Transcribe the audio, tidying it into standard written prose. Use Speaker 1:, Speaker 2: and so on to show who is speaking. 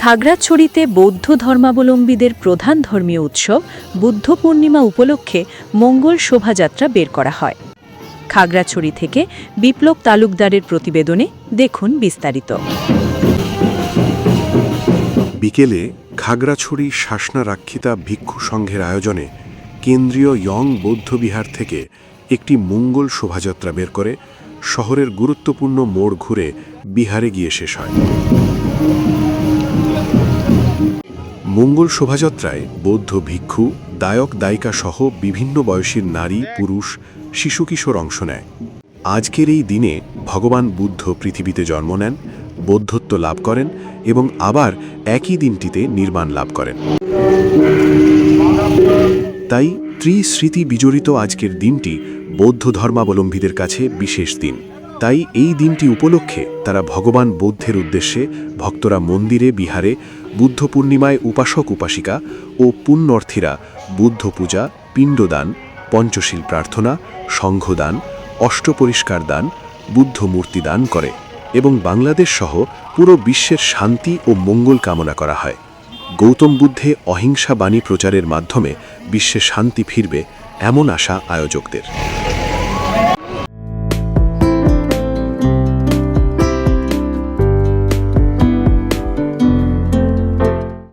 Speaker 1: খাগড়াছড়িতে বৌদ্ধ ধর্মাবলম্বীদের প্রধান ধর্মীয় উৎসব বুদ্ধ পূর্ণিমা উপলক্ষে মঙ্গল শোভাযাত্রা বের করা হয়। খাগড়াছড়ি থেকে বিপ্লব তালুকদারের প্রতিবেদনে দেখুন বিস্তারিত।
Speaker 2: বিকেলে খাগড়াছড়ি শাসনা রাক্ষিতা ভিক্ষু সংঘের আয়োজনে কেন্দ্রীয় ইয়ং বৌদ্ধবিহার থেকে একটি মঙ্গল শোভাযাত্রা বের করে শহরের গুরুত্বপূর্ণ মোড় ঘুরে বিহারে গিয়ে শেষ হয়। মঙ্গল শোভাযাত্রায় বৌদ্ধ ভিক্ষু, দায়ক দায়িকা সহ বিভিন্ন বয়সীর নারী, পুরুষ, শিশু কিশোর অংশ নেয়। আজকের এই দিনে ভগবান বুদ্ধ পৃথিবীতে জন্ম নেন, বৌদ্ধত্ব লাভ করেন এবং আবার একই দিনটিতে নির্বাণ লাভ করেন। তাই ত্রিস্মৃতি বিজড়িত আজকের দিনটি বৌদ্ধ ধর্মাবলম্বীদের কাছে বিশেষ দিন। তাই এই দিনটি উপলক্ষে তারা ভগবান বৌদ্ধের উদ্দেশ্যে ভক্তরা মন্দিরে, বিহারে বুদ্ধ পূর্ণিমায় উপাসক উপাসিকা ও পুণ্যার্থীরা বুদ্ধ পূজা, পিণ্ডদান, পঞ্চশীল প্রার্থনা, সংঘদান, অষ্টপরিষ্কার দান, বুদ্ধ মূর্তি দান করে এবং বাংলাদেশ সহ পুরো বিশ্বের শান্তি ও মঙ্গল কামনা করা হয়। গৌতম বুদ্ধে অহিংসা বাণী প্রচারের মাধ্যমে বিশ্বে শান্তি ফিরবে এমন আশা আয়োজকদের।